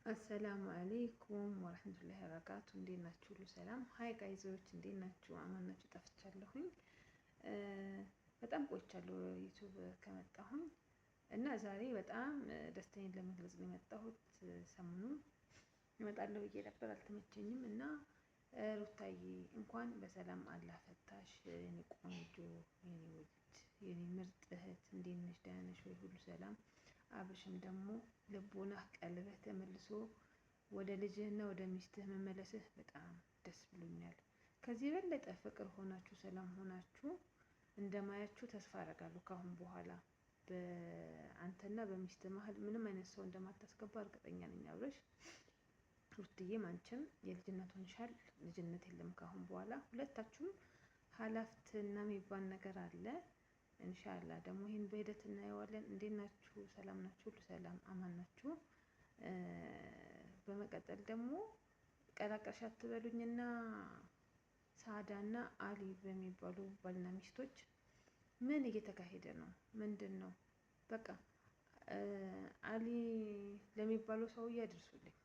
አሰላሙ አለይኩም ወራህመቱላሂ ወበረካቱ። እንዴት ናችሁ? ሁሉ ሰላም? ሀይ ጋይዞች እንዴት ናችሁ? አማን ናችሁ? ጠፍቻለሁኝ። በጣም ቆይቻለሁ ዩቲዩብ ከመጣሁኝ እና ዛሬ በጣም ደስታዬን ለመግለጽ ነው የመጣሁት። ሰሞኑን እመጣለሁ ብዬ ነበር አልተመቸኝም እና ሩታዬ እንኳን በሰላም አላህ ፈታሽ የኔ ቆንጆ፣ የኔ ውድ፣ የኔ ምርጥ እህት እንዴት ነሽ? ደህና ነሽ ወይ? ሁሉ ሰላም? አብርሽም ደግሞ ልቦናህ ቀልበህ ተመልሶ ወደ ልጅህና ወደ ሚስትህ መመለስህ በጣም ደስ ብሎኛል። ከዚህ የበለጠ ፍቅር ሆናችሁ ሰላም ሆናችሁ እንደማያችሁ ተስፋ አደርጋለሁ። ካሁን በኋላ በአንተና በሚስት መሀል ምንም አይነት ሰው እንደማታስገባ እርግጠኛ ነኝ። አብርሽ ሩትዬም አንቺም የልጅነት ሆንሻል። ልጅነት የለም ካሁን በኋላ ሁለታችሁም ሀላፍትና የሚባል ነገር አለ። ኢንሻአላህ ደግሞ ይሄን በሂደት እናየዋለን። እንዴት ናችሁ? ሰላም ናችሁ? ሁሉ ሰላም አማን ናችሁ? በመቀጠል ደግሞ ቀላቀልሽ አትበሉኝና ሳዳና አሊ በሚባሉ ባልና ሚስቶች ምን እየተካሄደ ነው? ምንድን ነው? በቃ አሊ ለሚባለው ሰውዬ አድርሱልኝ።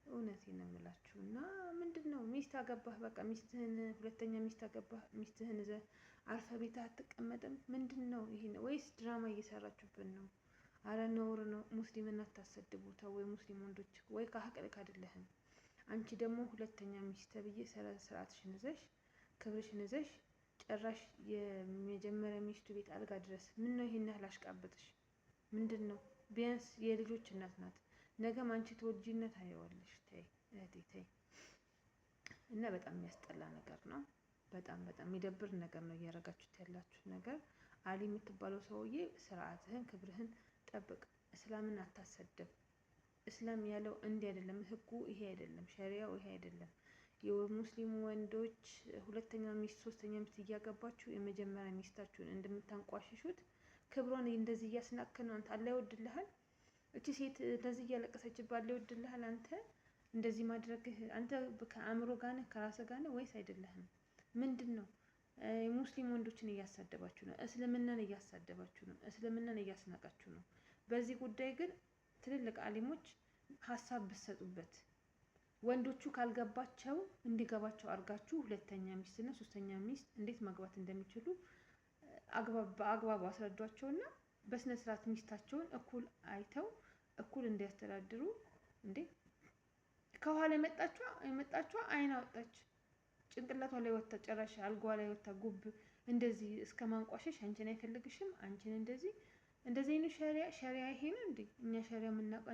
እውነቴን ነው የምላችሁ። እና ምንድን ነው ሚስት አገባህ፣ በቃ ሚስትህን ሁለተኛ ሚስት አገባህ፣ ሚስትህን ይዘህ አርፈ ቤት አትቀመጥም? ምንድን ነው ይሄ? ወይስ ድራማ እየሰራችሁብን ነው? አረ ነውር ነው። ሙስሊምን አታሰድቡ። ተው ወይ ሙስሊም ወንዶች፣ ወይ ከሀቅልክ አይደለህም። አንቺ ደግሞ ሁለተኛ ሚስት ተብዬ ስርዓትሽን ይዘሽ ክብርሽን ይዘሽ ጭራሽ የመጀመሪያ ሚስቱ ቤት አልጋ ድረስ ምን ነው ይሄን ያህል አሽቃበጥሽ? ምንድን ነው? ቢያንስ የልጆች እናት ናት። ነገም አንቺ ተወልጂነት አየዋለሽ። ተይ እህቴ ተይ። እና በጣም የሚያስጠላ ነገር ነው። በጣም የሚደብር ነገር ነው እያደረጋችሁት ያላችሁ ነገር። አሊ የምትባለው ሰውዬ ስርዓትህን ክብርህን ጠብቅ። እስላምን አታሰድብ። እስላም ያለው እንዲህ አይደለም፣ ህጉ ይሄ አይደለም፣ ሸሪያው ይሄ አይደለም። የሙስሊም ወንዶች ሁለተኛ ሚስት ሶስተኛ ሚስት እያገባችሁ የመጀመሪያ ሚስታችሁን እንደምታንቋሽሹት ክብሯን እንደዚህ እያስናከን አንተ አላህ ይወድልሃል። እቺ ሴት እንደዚህ እያለቀሰችብህ አላህ ይወድልሃል። አንተ እንደዚህ ማድረግህ አንተ ከአእምሮ ጋር ነህ ከራስህ ጋር ነህ ወይስ አይደለህም? ምንድን ነው? ሙስሊም ወንዶችን እያሳደባችሁ ነው። እስልምናን እያሳደባችሁ ነው። እስልምናን እያስናቃችሁ ነው። በዚህ ጉዳይ ግን ትልልቅ አሊሞች ሀሳብ ብትሰጡበት፣ ወንዶቹ ካልገባቸው እንዲገባቸው አድርጋችሁ ሁለተኛ ሚስትና ሶስተኛ ሚስት እንዴት ማግባት እንደሚችሉ በአግባቡ አስረዷቸውና በስነ ስርዓት ሚስታቸውን እኩል አይተው እኩል እንዲያስተዳድሩ። እንዴ ከኋላ የመጣችዋ አይን አወጣች ጭንቅላቷ ላይ ወጣ፣ ጨራሽ አልጓ ላይ ወጣ ጉብ እንደዚህ እስከ ማንቋሸሽ አንቺን አይፈልግሽም፣ አንቺን እንደዚህ ነው ሸሪያ ይሄ ነው እንዴ? እኛ ሸሪያ የምናውቀው